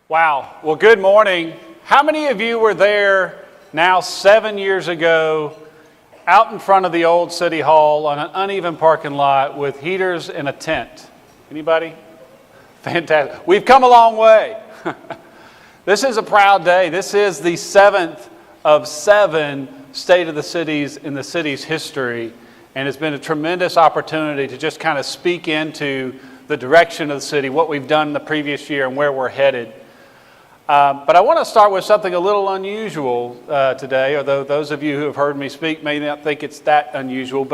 Wow. Well, good morning. How many of you were there now 7 years ago out in front of the old City Hall on an uneven parking lot with heaters and a tent? Anybody? Fantastic. We've come a long way. This is a proud day. This is the 7th of 7 State of the Cities in the city's history. And it's been a tremendous opportunity to just kind of speak into the direction of the city, what we've done in the previous year and where we're headed. But I want to start with something a little unusual today, although those of you who have heard me speak may not think it's that unusual.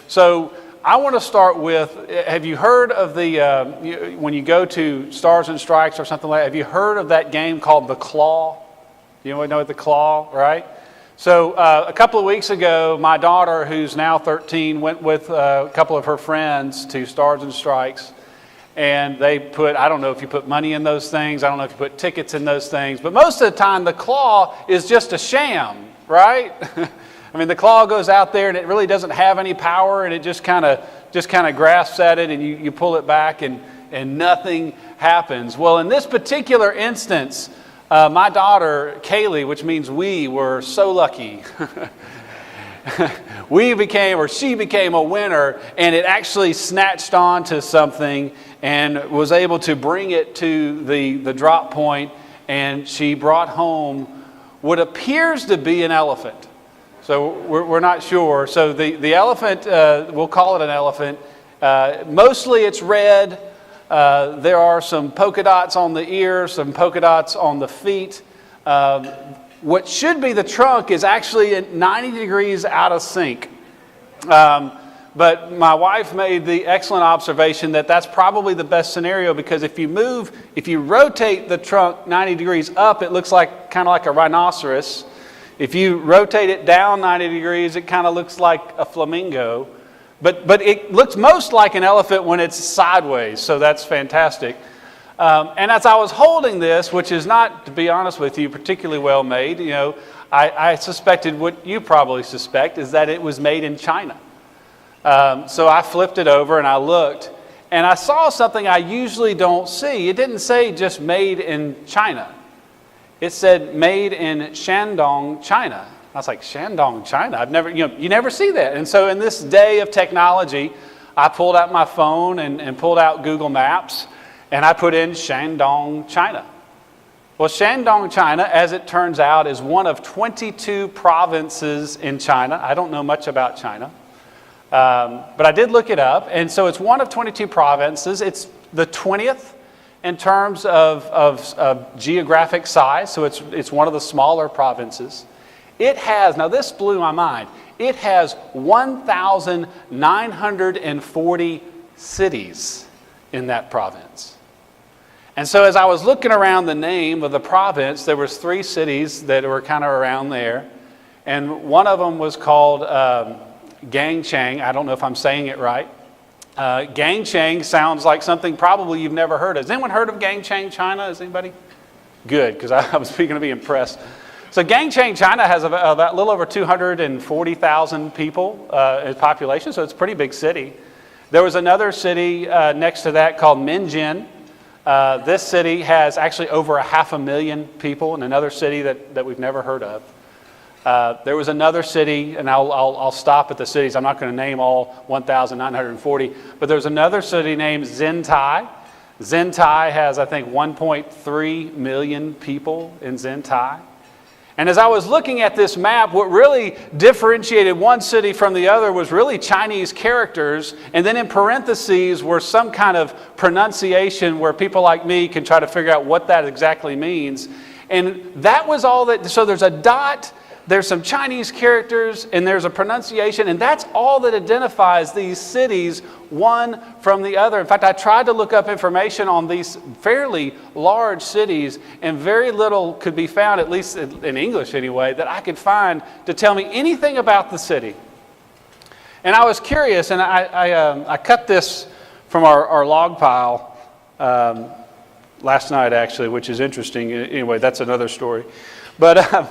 So I want to start with, have you heard of when you go to Stars and Strikes or something like that, have you heard of that game called The Claw? You know The Claw, right? So a couple of weeks ago, my daughter, who's now 13, went with a couple of her friends to Stars and Strikes. And they put, I don't know if you put money in those things, I don't know if you put tickets in those things, but most of the time the claw is just a sham, right? I mean, the claw goes out there and it really doesn't have any power, and it just kind of grasps at it, and you pull it back and nothing happens. Well, in this particular instance, my daughter, Kaylee, which means we, were so lucky. She became a winner, and it actually snatched onto something and was able to bring it to the drop point, and she brought home what appears to be an elephant. So we're not sure. So the elephant, we'll call it an elephant. Mostly it's red. There are some polka dots on the ears, some polka dots on the feet. What should be the trunk is actually at 90 degrees out of sync. But my wife made the excellent observation that that's probably the best scenario, because if you rotate the trunk 90 degrees up, it looks like kind of like a rhinoceros. If you rotate it down 90 degrees, it kind of looks like a flamingo. But it looks most like an elephant when it's sideways, so that's fantastic. And as I was holding this, which is not, to be honest with you, particularly well made, I suspected what you probably suspect, is that it was made in China. So I flipped it over and I looked, and I saw something I usually don't see. It didn't say just made in China. It said made in Shandong, China. I was like, Shandong, China? I've never, you never see that. And so in this day of technology, I pulled out my phone and pulled out Google Maps, and I put in Shandong, China. Well, Shandong, China, as it turns out, is one of 22 provinces in China. I don't know much about China, but I did look it up. And so it's one of 22 provinces. It's the 20th in terms of geographic size, so it's one of the smaller provinces. It has, now this blew my mind, it has 1,940 cities in that province. And so as I was looking around the name of the province, there was 3 cities that were kind of around there. And one of them was called Gangchang. I don't know if I'm saying it right. Gangchang sounds like something probably you've never heard of. Has anyone heard of Gangchang, China? Is anybody? Good, because I was going to be impressed. So Gangchang, China has about a little over 240,000 people in population, so it's a pretty big city. There was another city next to that called Minjin. This city has actually over 500,000 people, in another city that we've never heard of. There was another city, and I'll stop at the cities. I'm not going to name all 1,940, but there's another city named Zentai. Zentai has, I think, 1.3 million people in Zentai. And as I was looking at this map, what really differentiated one city from the other was really Chinese characters, and then in parentheses were some kind of pronunciation where people like me can try to figure out what that exactly means. And that was all that, so there's a dot, there's some Chinese characters, and there's a pronunciation, and that's all that identifies these cities one from the other. In fact, I tried to look up information on these fairly large cities, and very little could be found, at least in English anyway, that I could find to tell me anything about the city. And I was curious, and I cut this from our log pile last night, actually, which is interesting. Anyway, that's another story. But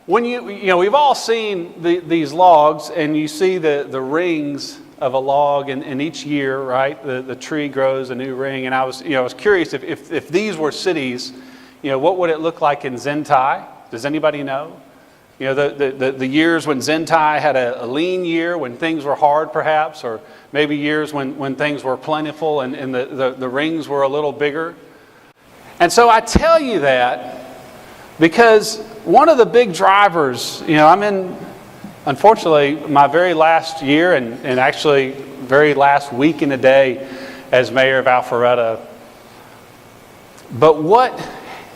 when we've all seen these logs, and you see the rings of a log, and each year, right, the tree grows a new ring. And I was curious if these were cities, what would it look like in Zentai? Does anybody know? The years when Zentai had a lean year, when things were hard perhaps, or maybe years when things were plentiful and the rings were a little bigger. And so I tell you that because one of the big drivers, I'm in, unfortunately, my very last year and actually very last week and a day as mayor of Alpharetta. But what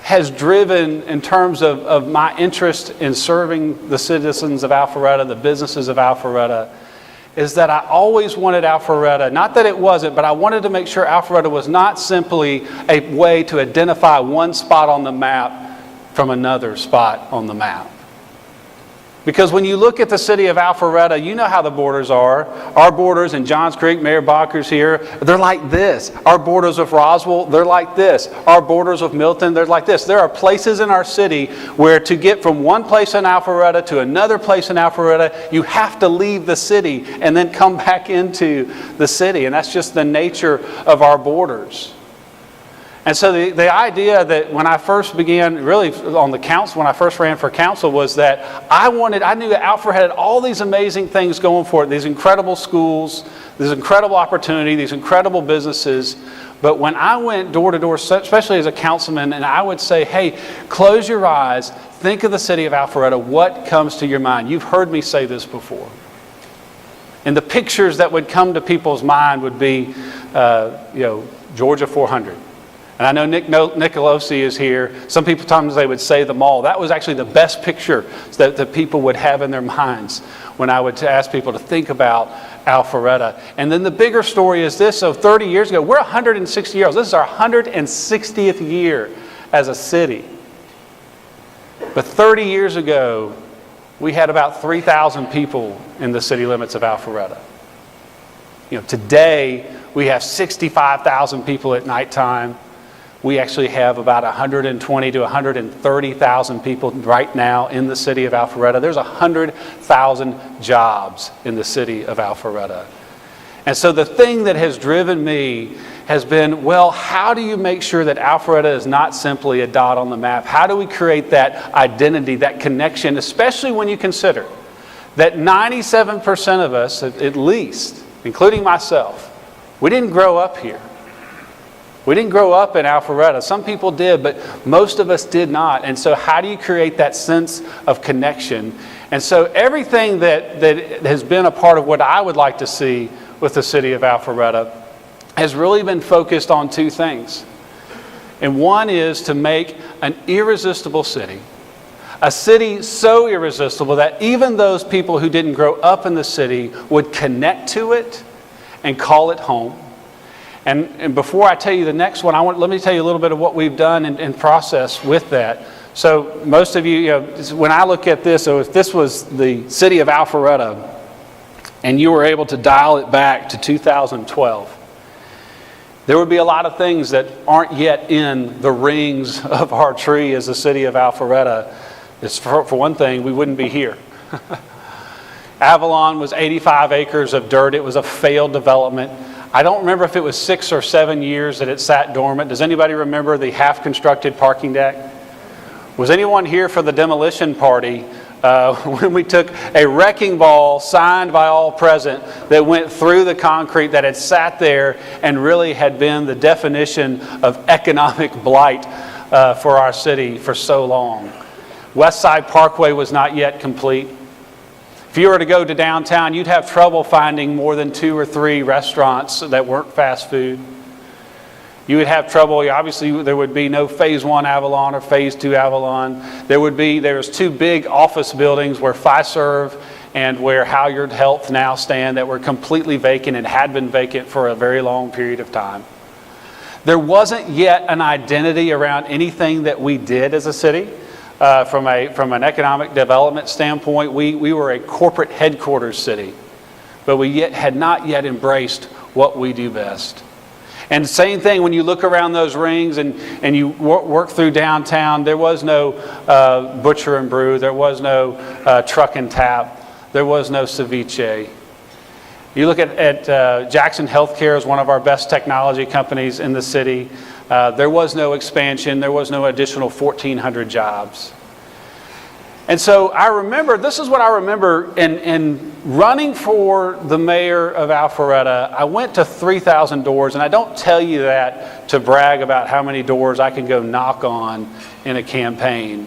has driven in terms of my interest in serving the citizens of Alpharetta, the businesses of Alpharetta, is that I always wanted Alpharetta, not that it wasn't, but I wanted to make sure Alpharetta was not simply a way to identify one spot on the map from another spot on the map. Because when you look at the city of Alpharetta, you know how the borders are. Our borders in Johns Creek, Mayor Bacher's here, they're like this. Our borders of Roswell, they're like this. Our borders of Milton, they're like this. There are places in our city where to get from one place in Alpharetta to another place in Alpharetta, you have to leave the city and then come back into the city. And that's just the nature of our borders. And so the idea that when I first began really on the council, when I first ran for council, was that I knew that Alpharetta had all these amazing things going for it, these incredible schools, this incredible opportunity, these incredible businesses. But when I went door to door, especially as a councilman, and I would say, hey, close your eyes, think of the city of Alpharetta, what comes to your mind? You've heard me say this before. And the pictures that would come to people's mind would be, Georgia 400. And I know Nick Nicolosi is here. Some people, sometimes they would say the mall. That was actually the best picture that the people would have in their minds when I would ask people to think about Alpharetta. And then the bigger story is this. So 30 years ago, we're 160 years old. This is our 160th year as a city. But 30 years ago, we had about 3,000 people in the city limits of Alpharetta. Today, we have 65,000 people at nighttime. We actually have about 120 to 130,000 people right now in the city of Alpharetta. There's 100,000 jobs in the city of Alpharetta. And so the thing that has driven me has been, well, how do you make sure that Alpharetta is not simply a dot on the map? How do we create that identity, that connection, especially when you consider that 97% of us, at least, including myself, we didn't grow up here. We didn't grow up in Alpharetta. Some people did, but most of us did not. And so how do you create that sense of connection? And so everything that has been a part of what I would like to see with the city of Alpharetta has really been focused on two things. And one is to make an irresistible city. A city so irresistible that even those people who didn't grow up in the city would connect to it and call it home. And before I tell you the next one, let me tell you a little bit of what we've done in process with that. So most of you, when I look at this, so if this was the city of Alpharetta and you were able to dial it back to 2012, there would be a lot of things that aren't yet in the rings of our tree as the city of Alpharetta. For one thing, we wouldn't be here. Avalon was 85 acres of dirt. It was a failed development. I don't remember if it was 6 or 7 years that it sat dormant. Does anybody remember the half-constructed parking deck? Was anyone here for the demolition party when we took a wrecking ball signed by all present that went through the concrete that had sat there and really had been the definition of economic blight for our city for so long? West Side Parkway was not yet complete. If you were to go to downtown, you'd have trouble finding more than 2 or 3 restaurants that weren't fast food. You would have trouble. Obviously, there would be no Phase 1 Avalon or Phase 2 Avalon. There was 2 big office buildings where Fiserv and where Halyard Health now stand that were completely vacant and had been vacant for a very long period of time. There wasn't yet an identity around anything that we did as a city. From an economic development standpoint, we were a corporate headquarters city, but we had not yet embraced what we do best. And same thing when you look around those rings and you work through downtown, there was no Butcher and Brew, there was no Truck and Tap, there was no Ceviche. You look at Jackson Healthcare is one of our best technology companies in the city. There was no expansion. There was no additional 1,400 jobs. And so I remember, this is what I remember in running for the mayor of Alpharetta. I went to 3,000 doors, and I don't tell you that to brag about how many doors I can go knock on in a campaign.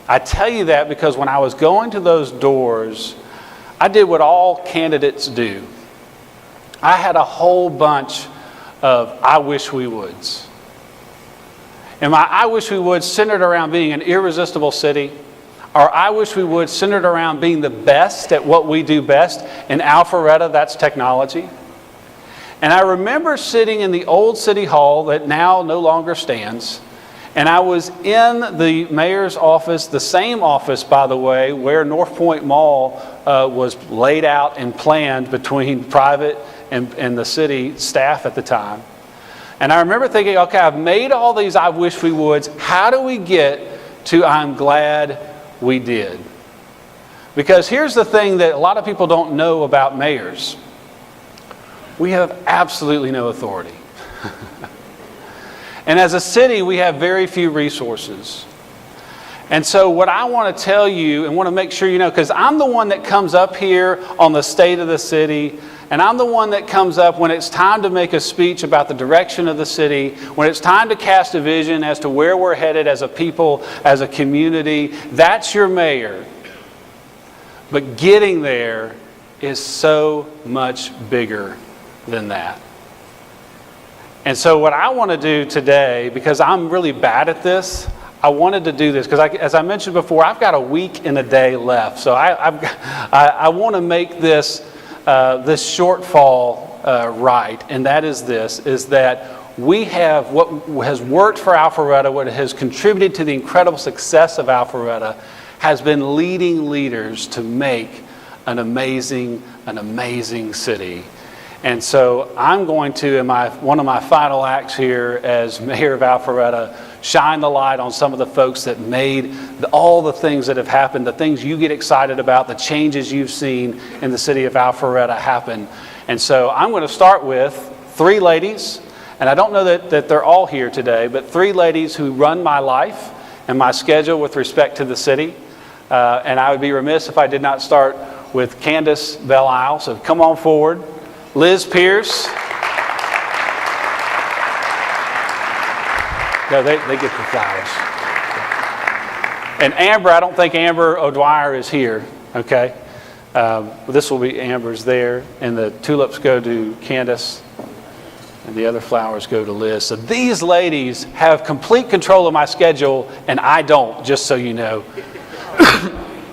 I tell you that because when I was going to those doors, I did what all candidates do. I had a whole bunch of I wish we woulds. And my I wish we would centered around being an irresistible city. Or I wish we would centered around being the best at what we do best. In Alpharetta, that's technology. And I remember sitting in the old city hall that now no longer stands. And I was in the mayor's office, the same office, by the way, where North Point Mall was laid out and planned between private and the city staff at the time. And I remember thinking, okay, I've made all these I wish we woulds. How do we get to I'm glad we did? Because here's the thing that a lot of people don't know about mayors. We have absolutely no authority. And as a city, we have very few resources. And so what I want to tell you and want to make sure you know, because I'm the one that comes up here on the state of the city, and I'm the one that comes up when it's time to make a speech about the direction of the city, when it's time to cast a vision as to where we're headed as a people, as a community. That's your mayor. But getting there is so much bigger than that. And so what I want to do today, because I'm really bad at this, I wanted to do this because, as I mentioned before, I've got a week and a day left. So I want to make this shortfall right, and that is this, is that we have what has worked for Alpharetta, what has contributed to the incredible success of Alpharetta, has been leading leaders to make an amazing city. And so I'm going to, in one of my final acts here as mayor of Alpharetta, shine the light on some of the folks that made all the things that have happened, the things you get excited about, the changes you've seen in the city of Alpharetta happen. And so I'm going to start with three ladies, and I don't know that they're all here today, but three ladies who run my life and my schedule with respect to the city. And I would be remiss if I did not start with Candace Belle Isle. So come on forward. Liz Pierce. No, they get the flowers. And Amber, I don't think Amber O'Dwyer is here, okay? This will be Amber's there. And the tulips go to Candace. And the other flowers go to Liz. So these ladies have complete control of my schedule, and I don't, just so you know.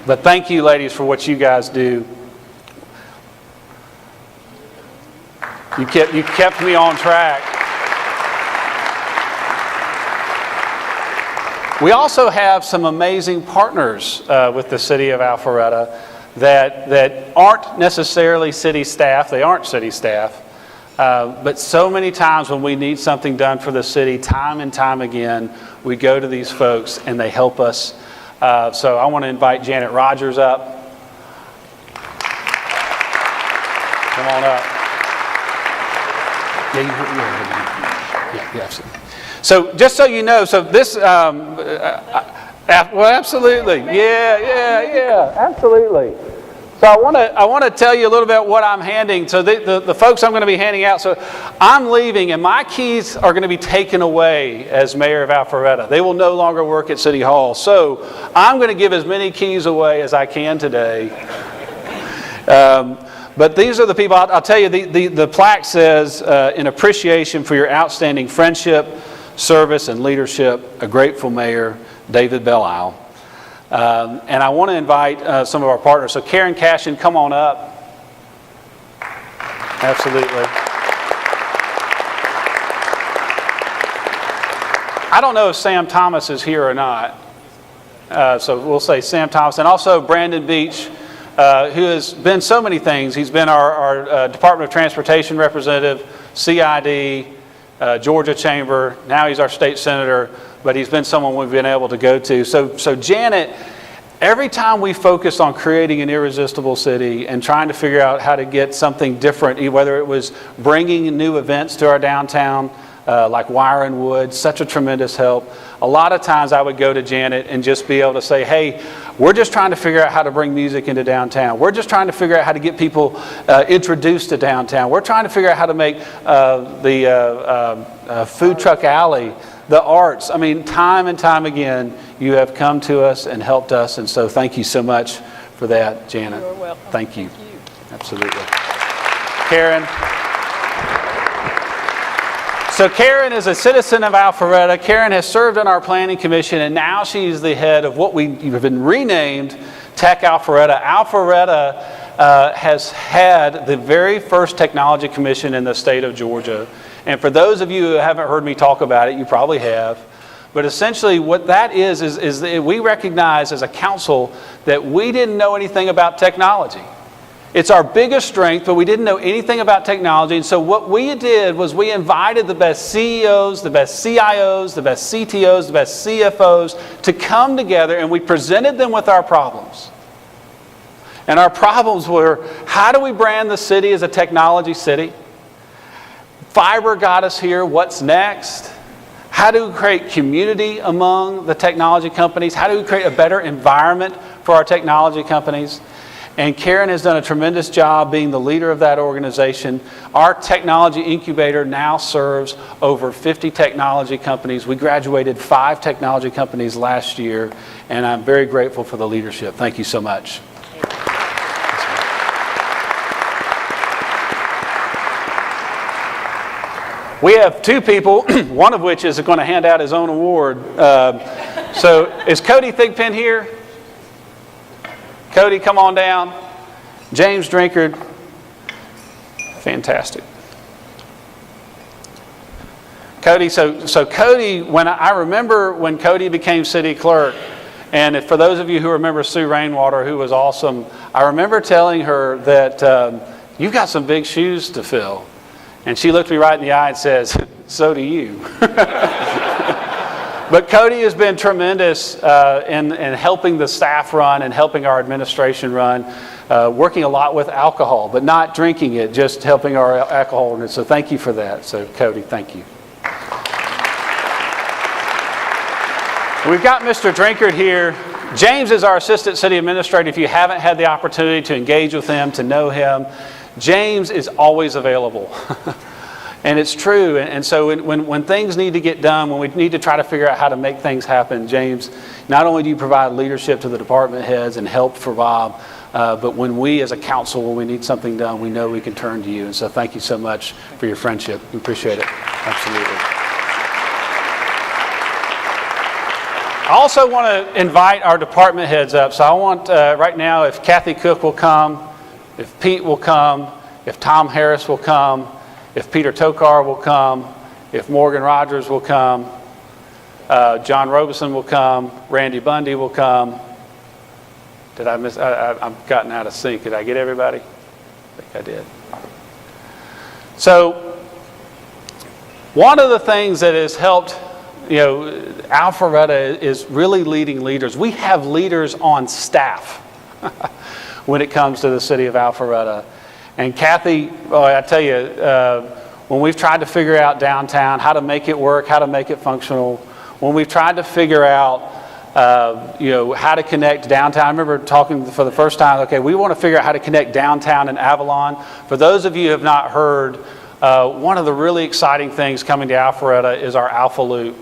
But thank you, ladies, for what you guys do. You kept me on track. We also have some amazing partners with the city of Alpharetta that aren't necessarily city staff. They aren't city staff. But so many times when we need something done for the city, time and time again, we go to these folks and they help us. So I want to invite Janet Rogers up. Come on up. Yeah, absolutely. So just so you know, so this, well, absolutely. Yeah, absolutely. So I want to tell you a little bit what I'm handing. So the folks I'm going to be handing out. So I'm leaving, and my keys are going to be taken away as mayor of Alpharetta. They will no longer work at City Hall. So I'm going to give as many keys away as I can today. But these are the people. I'll tell you. The plaque says, "In appreciation for your outstanding friendship, service, and leadership, a grateful mayor, David Belle Isle." And I want to invite some of our partners. So Karen Cashin, come on up. Absolutely. I don't know if Sam Thomas is here or not. So we'll say Sam Thomas. And also Brandon Beach, who has been so many things. He's been our Department of Transportation representative, CID, Georgia Chamber. Now he's our state senator. But he's been someone we've been able to go to. So Janet, every time we focus on creating an irresistible city and trying to figure out how to get something different, whether it was bringing new events to our downtown, like wire and wood, such a tremendous help. A lot of times I would go to Janet and just be able to say, hey, we're just trying to figure out how to bring music into downtown. We're just trying to figure out how to get people introduced to downtown. We're trying to figure out how to make the food truck alley, the arts. I mean, time and time again, you have come to us and helped us. And so thank you so much for that, Janet. You're welcome. Thank you. Thank you. Absolutely. Karen. So Karen is a citizen of Alpharetta. Karen has served on our planning commission, and now she's the head of what we've been renamed Tech Alpharetta. Alpharetta has had the very first technology commission in the state of Georgia. And for those of you who haven't heard me talk about it, you probably have. But essentially what that is that we recognize as a council that we didn't know anything about technology. It's our biggest strength, but we didn't know anything about technology. And so what we did was we invited the best CEOs, the best CIOs, the best CTOs, the best CFOs to come together, and we presented them with our problems. And our problems were, how do we brand the city as a technology city? Fiber got us here. What's next? How do we create community among the technology companies? How do we create a better environment for our technology companies? And Karen has done a tremendous job being the leader of that organization. Our technology incubator now serves over 50 technology companies. We graduated 5 technology companies last year, and I'm very grateful for the leadership. Thank you so much. We have 2 people, one of which is going to hand out his own award. So is Cody Thigpen here? Cody, come on down. James Drinkard. Fantastic. Cody, so Cody, I remember when Cody became city clerk, and for those of you who remember Sue Rainwater, who was awesome, I remember telling her that you've got some big shoes to fill. And she looked me right in the eye and says, so do you. But Cody has been tremendous in helping the staff run and helping our administration run, working a lot with alcohol, but not drinking it, just helping our alcohol. And so thank you for that. So Cody, thank you. We've got Mr. Drinkard here. James is our assistant city administrator. If you haven't had the opportunity to engage with him, to know him, James is always available. And it's true. And so when things need to get done, when we need to try to figure out how to make things happen, James, not only do you provide leadership to the department heads and help for Bob, but when we as a council, when we need something done, we know we can turn to you. And so thank you so much for your friendship. We appreciate it. Absolutely. I also want to invite our department heads up. So I want right now, if Kathy Cook will come, if Pete will come, if Tom Harris will come, if Peter Tokar will come, if Morgan Rogers will come, John Robeson will come, Randy Bundy will come. Did I miss? I've gotten out of sync. Did I get everybody? I think I did. So one of the things that has helped, Alpharetta is really leading leaders. We have leaders on staff when it comes to the city of Alpharetta. And Kathy, I tell you, when we've tried to figure out downtown, how to make it work, how to make it functional, when we've tried to figure out, how to connect downtown. I remember talking for the first time, okay, we want to figure out how to connect downtown and Avalon. For those of you who have not heard, one of the really exciting things coming to Alpharetta is our Alpha Loop.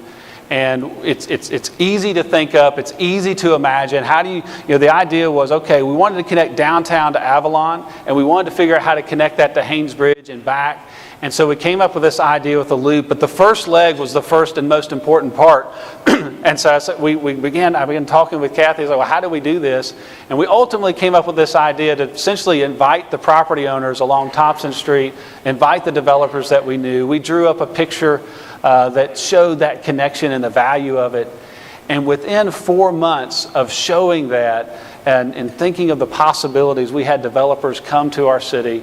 And it's easy to think up, it's easy to imagine. How do the idea was, okay, we wanted to connect downtown to Avalon, and we wanted to figure out how to connect that to Haynes Bridge and back. And so we came up with this idea with the loop, but the first leg was the first and most important part. And so I began talking with Kathy. I was like, well, how do we do this? And we ultimately came up with this idea to essentially invite the property owners along Thompson Street, invite the developers that we knew. We drew up a picture that showed that connection and the value of it. And within 4 months of showing that and thinking of the possibilities, we had developers come to our city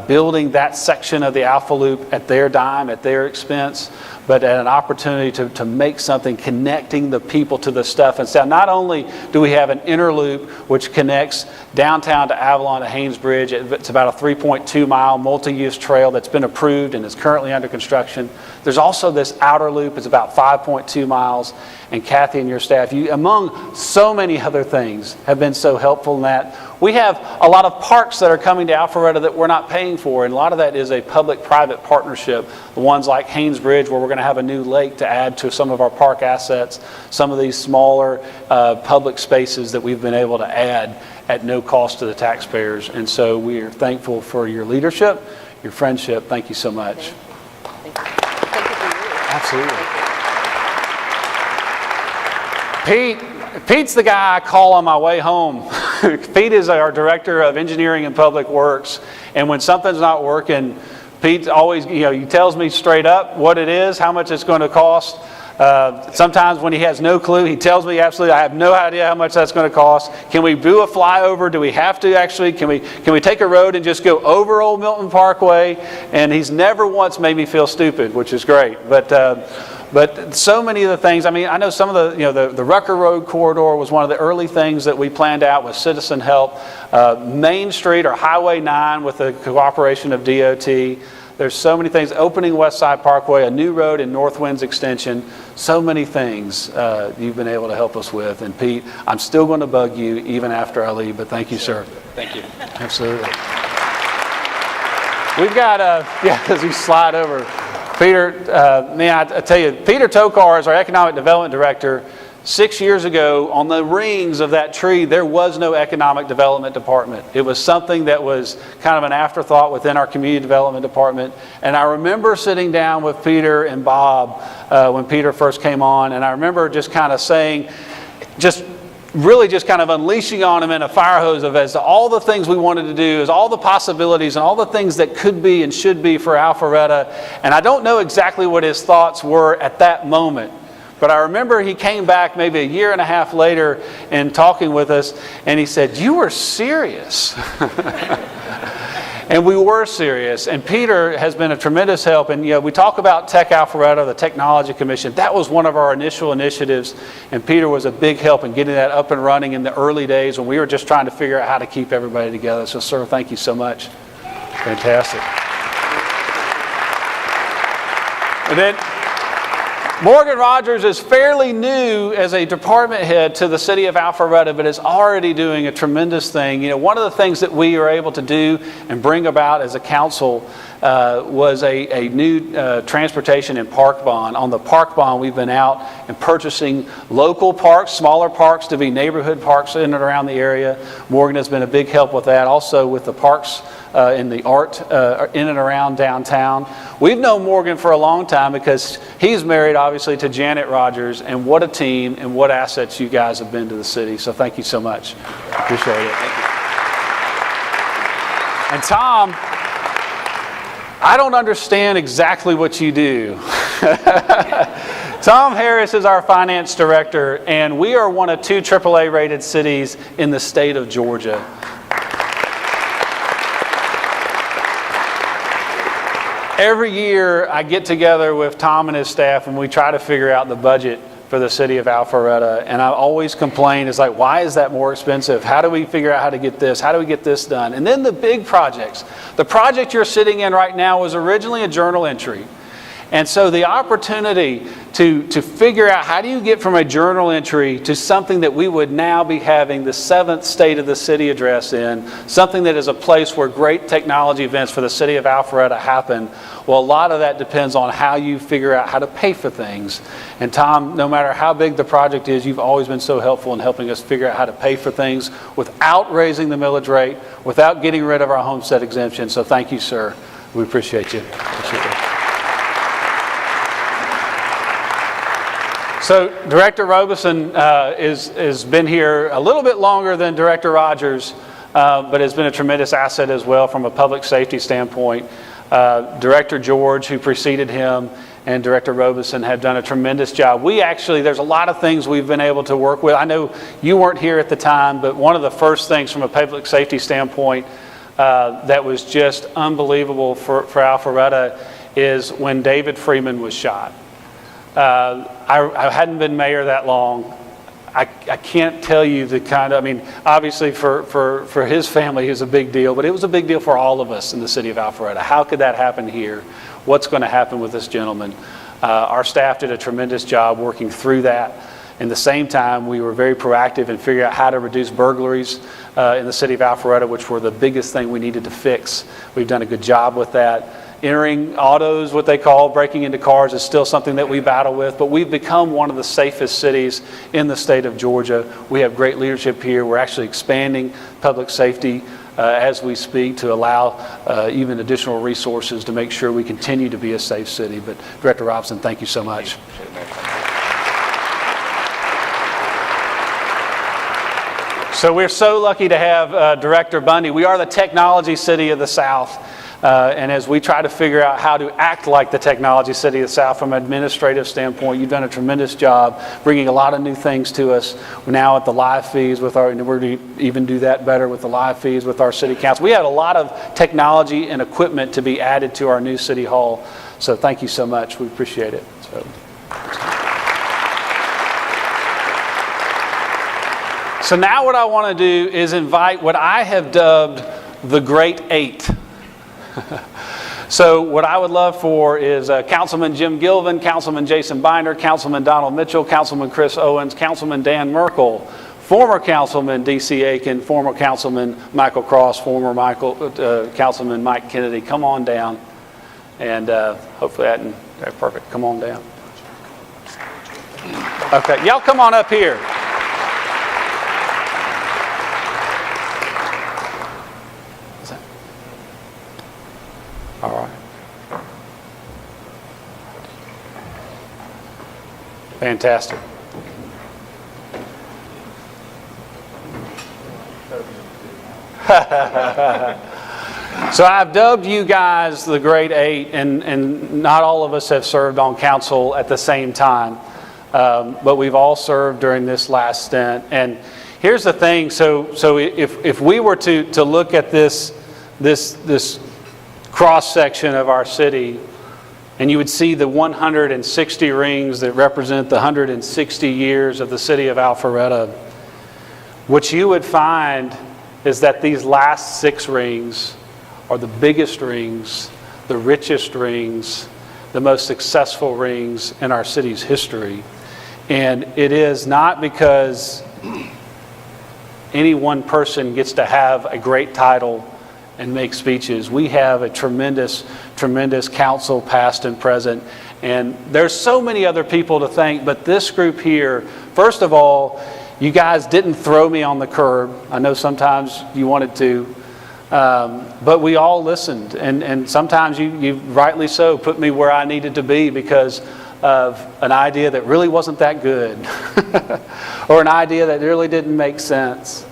building that section of the Alpha Loop at their dime, at their expense, but at an opportunity to make something connecting the people to the stuff. And so not only do we have an inner loop which connects downtown to Avalon to Haynes Bridge, it's about a 3.2 mile multi-use trail that's been approved and is currently under construction. There's also this outer loop, it's about 5.2 miles. And Kathy and your staff, you, among so many other things, have been so helpful in that. We have a lot of parks that are coming to Alpharetta that we're not paying for, and a lot of that is a public-private partnership. The ones like Haynes Bridge, where we're going to have a new lake to add to some of our park assets, some of these smaller public spaces that we've been able to add at no cost to the taxpayers. And so we are thankful for your leadership, your friendship. Thank you so much. Thank you. Thank you for you. Absolutely. Pete's the guy I call on my way home. Pete is our Director of Engineering and Public Works, and when something's not working, Pete always, he tells me straight up what it is, how much it's going to cost. Sometimes when he has no clue, he tells me absolutely, I have no idea how much that's going to cost. Can we do a flyover? Do we have to actually? Can we take a road and just go over Old Milton Parkway? And he's never once made me feel stupid, which is great. But so many of the things, I know some of the Rucker Road corridor was one of the early things that we planned out with citizen help. Main Street or Highway 9 with the cooperation of DOT. There's so many things. Opening West Side Parkway, a new road in North Winds Extension. So many things you've been able to help us with. And Pete, I'm still going to bug you even after I leave, but thank you, sir. Thank you. Absolutely. We've got, as you slide over, Peter, I tell you, Peter Tokar is our Economic Development Director. 6 years ago, on the rings of that tree, there was no Economic Development Department. It was something that was kind of an afterthought within our Community Development Department. And I remember sitting down with Peter and Bob when Peter first came on, and I remember just kind of saying, really just kind of unleashing on him in a fire hose of as to all the things we wanted to do, as all the possibilities and all the things that could be and should be for Alpharetta. And I don't know exactly what his thoughts were at that moment. But I remember he came back maybe a year and a half later and talking with us, and he said, "You were serious." And we were serious. And Peter has been a tremendous help. And we talk about Tech Alpharetta, the Technology Commission. That was one of our initial initiatives. And Peter was a big help in getting that up and running in the early days when we were just trying to figure out how to keep everybody together. So, sir, thank you so much. Fantastic. And then Morgan Rogers is fairly new as a department head to the city of Alpharetta, but is already doing a tremendous thing. One of the things that we were able to do and bring about as a council was a new transportation and park bond. On the park bond, we've been out and purchasing local parks, smaller parks to be neighborhood parks in and around the area. Morgan has been a big help with that. Also with the parks in the art in and around downtown. We've known Morgan for a long time because he's married obviously to Janet Rogers, and what a team and what assets you guys have been to the city. So thank you so much. Appreciate it. Thank you. And Tom, I don't understand exactly what you do. Tom Harris is our finance director, and we are one of 2 AAA rated cities in the state of Georgia. Every year I get together with Tom and his staff and we try to figure out the budget for the city of Alpharetta, and I always complain, it's like, why is that more expensive? How do we figure out how to get this? How do we get this done? And then the big projects. The project you're sitting in right now was originally a journal entry. And so the opportunity to figure out how do you get from a journal entry to something that we would now be having the 7th State of the City address in, something that is a place where great technology events for the city of Alpharetta happen. Well, a lot of that depends on how you figure out how to pay for things. And Tom, no matter how big the project is, you've always been so helpful in helping us figure out how to pay for things without raising the millage rate, without getting rid of our homestead exemption. So thank you, sir. We appreciate you. So Director Robeson has been here a little bit longer than Director Rogers, but has been a tremendous asset as well from a public safety standpoint. Director George, who preceded him, and Director Robeson have done a tremendous job. There's a lot of things we've been able to work with. I know you weren't here at the time, but one of the first things from a public safety standpoint that was just unbelievable for Alpharetta is when David Freeman was shot. I hadn't been mayor that long. I can't tell you the kind of, I mean, obviously for his family it was a big deal, but it was a big deal for all of us in the city of Alpharetta. How could that happen here? What's going to happen with this gentleman? Our staff did a tremendous job working through that. In the same time, we were very proactive in figuring out how to reduce burglaries in the city of Alpharetta, which were the biggest thing we needed to fix. We've done a good job with that. Entering autos, what they call breaking into cars, is still something that we battle with, but we've become one of the safest cities in the state of Georgia. We have great leadership here. We're actually expanding public safety as we speak to allow even additional resources to make sure we continue to be a safe city. But Director Robinson, thank you so much. So we're so lucky to have Director Bundy. We are the technology city of the South. And as we try to figure out how to act like the technology city of the South from an administrative standpoint, you've done a tremendous job bringing a lot of new things to us. We're now at the live feeds with our, and we're going to even do that better with the live feeds with our city council. We had a lot of technology and equipment to be added to our new city hall. So thank you so much. We appreciate it. So now what I want to do is invite what I have dubbed the Great Eight. So what I would love for is Councilman Jim Gilvin, Councilman Jason Binder, Councilman Donald Mitchell, Councilman Chris Owens, Councilman Dan Merkel, former Councilman D.C. Aiken, former Councilman Michael Cross, former Councilman Mike Kennedy. Come on down, and hopefully that can, perfect. Come on down. Okay, y'all come on up here. All right. Fantastic. So I've dubbed you guys the Great Eight, and not all of us have served on council at the same time, but we've all served during this last stint. And here's the thing: so if we were to look at this cross section of our city, and you would see the 160 rings that represent the 160 years of the city of Alpharetta, what you would find is that these last 6 rings are the biggest rings, the richest rings, the most successful rings in our city's history. And it is not because any one person gets to have a great title and make speeches. We have a tremendous council, past and present, and there's so many other people to thank, but this group here, first of all, you guys didn't throw me on the curb. I know sometimes you wanted to, but we all listened, and sometimes you rightly so put me where I needed to be because of an idea that really wasn't that good or an idea that really didn't make sense.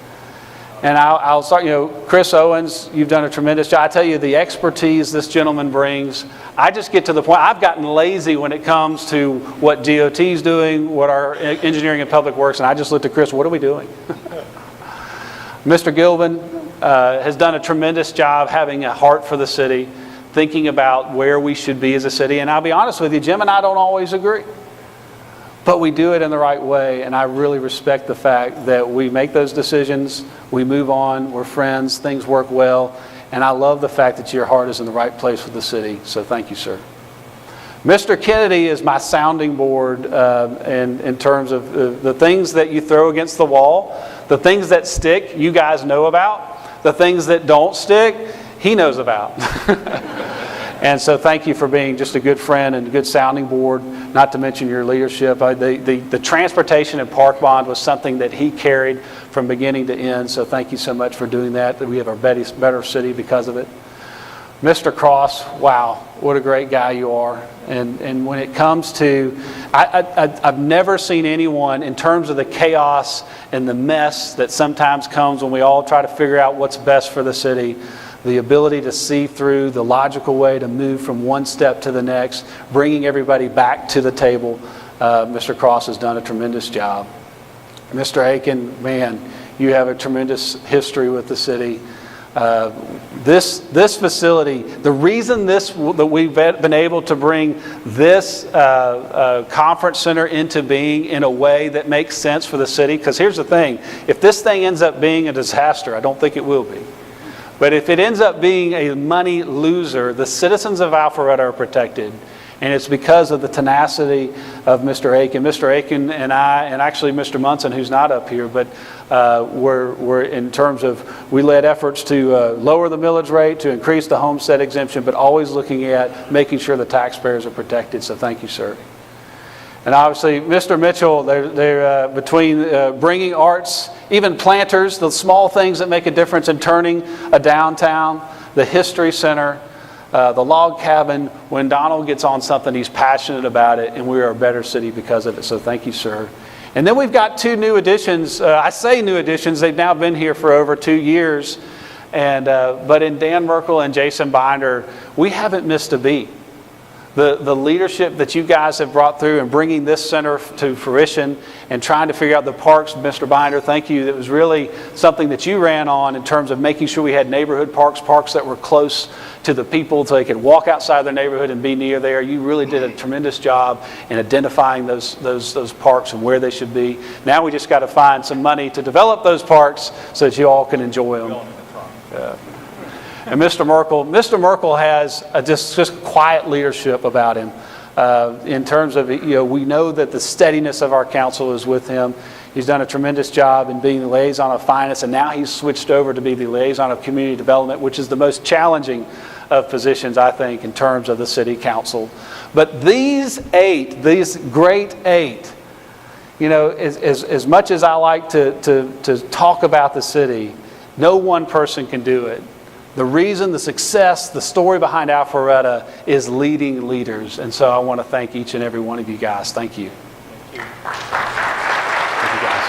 And I'll start, Chris Owens, you've done a tremendous job. I tell you, the expertise this gentleman brings, I just get to the point, I've gotten lazy when it comes to what DOT's doing, what our engineering and public works, and I just looked at Chris, what are we doing? Mr. Gilvin has done a tremendous job having a heart for the city, thinking about where we should be as a city. And I'll be honest with you, Jim and I don't always agree. But we do it in the right way, and I really respect the fact that we make those decisions, we move on, we're friends, things work well, and I love the fact that your heart is in the right place with the city, so thank you, sir. Mr. Kennedy is my sounding board in terms of the things that you throw against the wall, the things that stick, you guys know about, the things that don't stick, he knows about. And so thank you for being just a good friend and a good sounding board, not to mention your leadership. The transportation and park bond was something that he carried from beginning to end, so thank you so much for doing that. We have a better city because of it. Mr. Cross, wow, what a great guy you are. And when it comes to, I've never seen anyone, in terms of the chaos and the mess that sometimes comes when we all try to figure out what's best for the city, the ability to see through, the logical way to move from one step to the next, bringing everybody back to the table. Mr. Cross has done a tremendous job. Mr. Aiken, man, you have a tremendous history with the city. This facility, the reason that we've been able to bring this conference center into being in a way that makes sense for the city, because here's the thing, if this thing ends up being a disaster, I don't think it will be. But if it ends up being a money loser, the citizens of Alpharetta are protected. And it's because of the tenacity of Mr. Aiken. Mr. Aiken and I, and actually Mr. Munson, who's not up here, but we're in terms of, we led efforts to lower the millage rate, to increase the homestead exemption, but always looking at making sure the taxpayers are protected. So thank you, sir. And obviously, Mr. Mitchell, they're between bringing arts, even planters, the small things that make a difference in turning a downtown, the history center, the log cabin. When Donald gets on something, he's passionate about it, and we are a better city because of it. So thank you, sir. And then we've got two new additions. I say new additions. They've now been here for over 2 years. And but in Dan Merkel and Jason Binder, we haven't missed a beat. The leadership that you guys have brought through and bringing this center to fruition and trying to figure out the parks, Mr. Binder, thank you. It was really something that you ran on in terms of making sure we had neighborhood parks that were close to the people so they could walk outside their neighborhood and be near there. You really did a tremendous job in identifying those parks and where they should be. Now we just got to find some money to develop those parks so that you all can enjoy them. And Mr. Merkel has just quiet leadership about him. In terms of, we know that the steadiness of our council is with him. He's done a tremendous job in being the liaison of finance, and now he's switched over to be the liaison of community development, which is the most challenging of positions, I think, in terms of the city council. But these great eight, as much as I like to talk about the city, no one person can do it. The reason, the success, the story behind Alpharetta is leading leaders. And so I want to thank each and every one of you guys. Thank you. Thank you. Thank you, guys.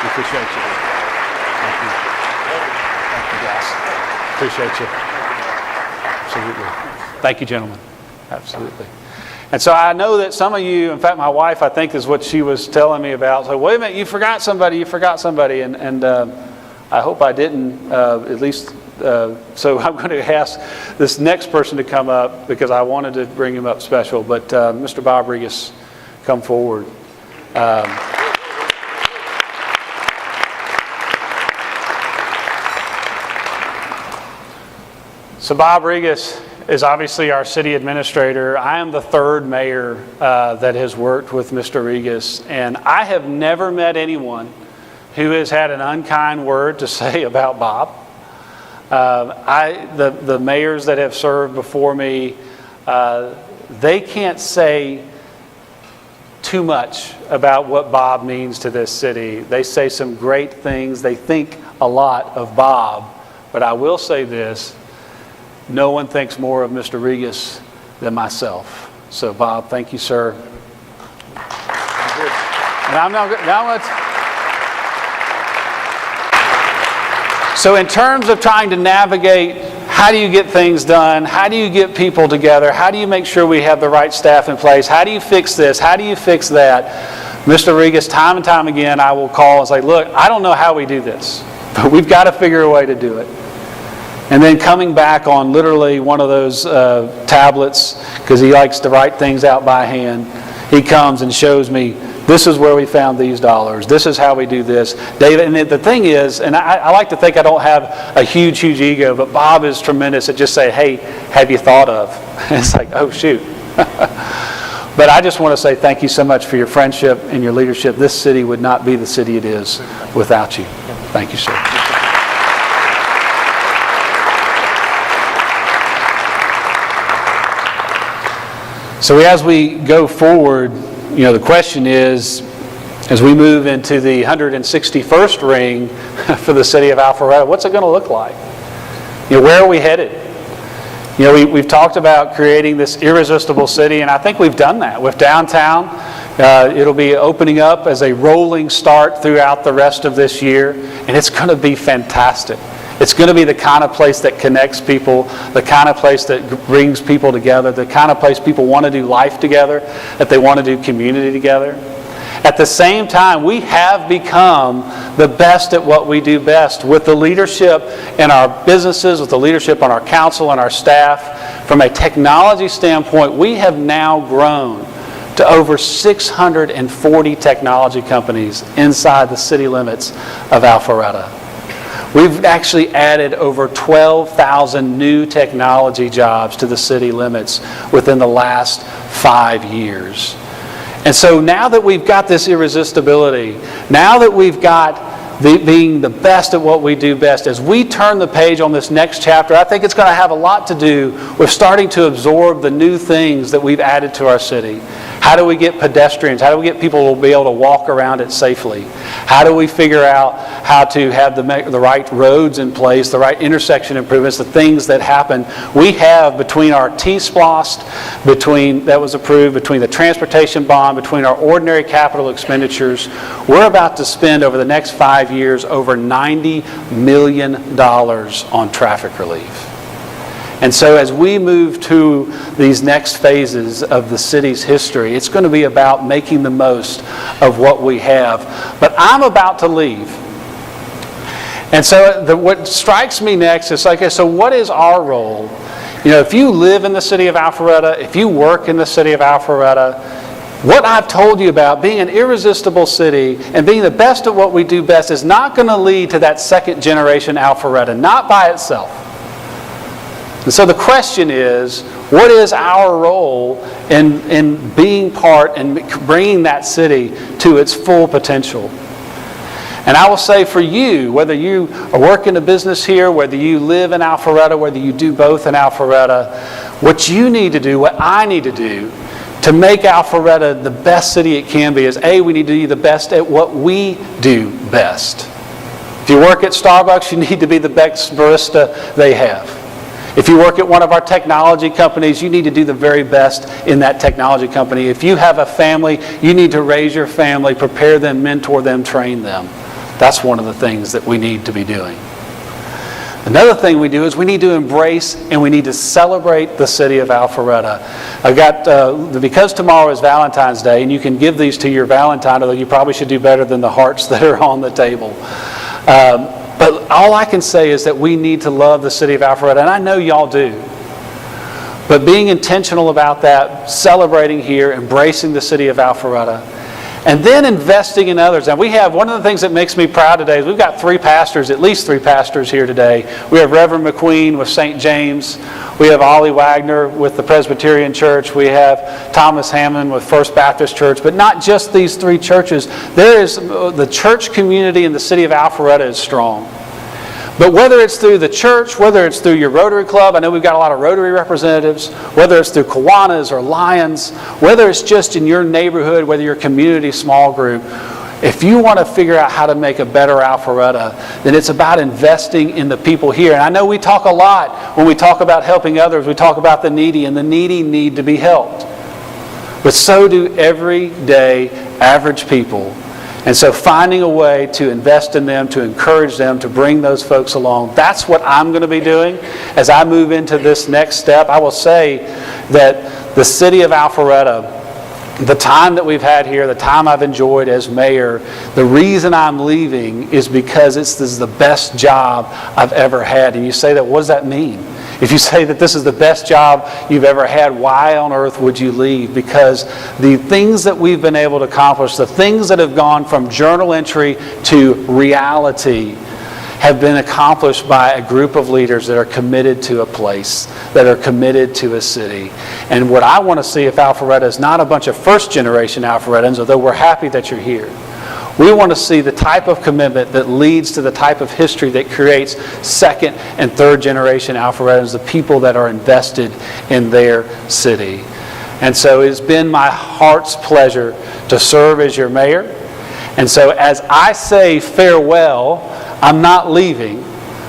We appreciate you. Thank you. Thank you, guys. Appreciate you. Absolutely. Thank you, gentlemen. Absolutely. And so I know that some of you, in fact, my wife, I think, is what she was telling me about. So, wait a minute, you forgot somebody. And I hope I didn't, at least. So I'm going to ask this next person to come up because I wanted to bring him up special. But Mr. Bob Regas, come forward. So Bob Regas is obviously our city administrator. I am the third mayor that has worked with Mr. Regas, and I have never met anyone who has had an unkind word to say about Bob. The mayors that have served before me, they can't say too much about what Bob means to this city. They say some great things. They think a lot of Bob. But I will say this, no one thinks more of Mr. Regas than myself. So Bob, thank you, sir. And I'm now going to... So in terms of trying to navigate, how do you get things done? How do you get people together? How do you make sure we have the right staff in place? How do you fix this? How do you fix that? Mr. Regas, time and time again, I will call and say, look, I don't know how we do this, but we've got to figure a way to do it. And then coming back on literally one of those tablets, because he likes to write things out by hand, he comes and shows me, this is where we found these dollars. This is how we do this. David, and the thing is, and I like to think I don't have a huge ego, but Bob is tremendous at just saying, hey, have you thought of? And it's like, oh, shoot. But I just want to say thank you so much for your friendship and your leadership. This city would not be the city it is without you. Thank you, sir. So as we go forward, the question is, as we move into the 161st ring for the city of Alpharetta, what's it going to look like? Where are we headed? We've talked about creating this irresistible city, and I think we've done that with downtown. It'll be opening up as a rolling start throughout the rest of this year, and it's going to be fantastic. It's going to be the kind of place that connects people, the kind of place that brings people together, the kind of place people want to do life together, that they want to do community together. At the same time, we have become the best at what we do best with the leadership in our businesses, with the leadership on our council and our staff. From a technology standpoint, we have now grown to over 640 technology companies inside the city limits of Alpharetta. We've actually added over 12,000 new technology jobs to the city limits within the last 5 years. And so now that we've got this irresistibility, now that we've got being the best at what we do best, as we turn the page on this next chapter, I think it's going to have a lot to do with starting to absorb the new things that we've added to our city. How do we get pedestrians? How do we get people to be able to walk around it safely? How do we figure out how to have the right roads in place, the right intersection improvements, the things that happen? We have, between our T-SPLOST, that was approved, between the transportation bond, between our ordinary capital expenditures, we're about to spend over the next 5 years over $90 million on traffic relief. And so as we move to these next phases of the city's history, it's going to be about making the most of what we have. But I'm about to leave. And so what strikes me next is, okay, so what is our role? You know, if you live in the city of Alpharetta, if you work in the city of Alpharetta, what I've told you about being an irresistible city and being the best at what we do best is not going to lead to that second generation Alpharetta, not by itself. And so the question is, what is our role in being part and bringing that city to its full potential? And I will say for you, whether you are working a business here, whether you live in Alpharetta, whether you do both in Alpharetta, what you need to do, what I need to do to make Alpharetta the best city it can be is, A, we need to be the best at what we do best. If you work at Starbucks, you need to be the best barista they have. If you work at one of our technology companies, you need to do the very best in that technology company. If you have a family, you need to raise your family, prepare them, mentor them, train them. That's one of the things that we need to be doing. Another thing we do is we need to embrace and we need to celebrate the city of Alpharetta. I've got, because tomorrow is Valentine's Day, and you can give these to your Valentine, although you probably should do better than the hearts that are on the table. But all I can say is that we need to love the city of Alpharetta, and I know y'all do. But being intentional about that, celebrating here, embracing the city of Alpharetta, and then investing in others. And we have, one of the things that makes me proud today is we've got 3 pastors, at least 3 pastors here today. We have Reverend McQueen with St. James. We have Ollie Wagner with the Presbyterian Church. We have Thomas Hammond with First Baptist Church. But not just these 3 churches. There is, the church community in the city of Alpharetta is strong. But whether it's through the church, whether it's through your Rotary Club, I know we've got a lot of Rotary representatives, whether it's through Kiwanis or Lions, whether it's just in your neighborhood, whether you're a community small group, if you want to figure out how to make a better Alpharetta, then it's about investing in the people here. And I know we talk a lot when we talk about helping others, we talk about the needy, and the needy need to be helped. But so do everyday average people. And so finding a way to invest in them, to encourage them, to bring those folks along, that's what I'm going to be doing as I move into this next step. I will say that the city of Alpharetta, the time that we've had here, the time I've enjoyed as mayor, the reason I'm leaving is because this is the best job I've ever had. And you say that, what does that mean? If you say that this is the best job you've ever had, why on earth would you leave? Because the things that we've been able to accomplish, the things that have gone from journal entry to reality, have been accomplished by a group of leaders that are committed to a place, that are committed to a city. And what I want to see if Alpharetta is not a bunch of first-generation Alpharettans, although we're happy that you're here. We want to see the type of commitment that leads to the type of history that creates second and third generation Alpharettans, the people that are invested in their city. And so it's been my heart's pleasure to serve as your mayor. And so as I say farewell, I'm not leaving,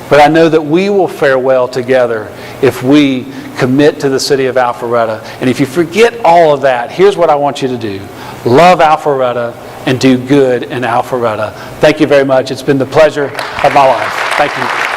but I know that we will farewell together if we commit to the city of Alpharetta. And if you forget all of that, here's what I want you to do. Love Alpharetta and do good in Alpharetta. Thank you very much. It's been the pleasure of my life. Thank you.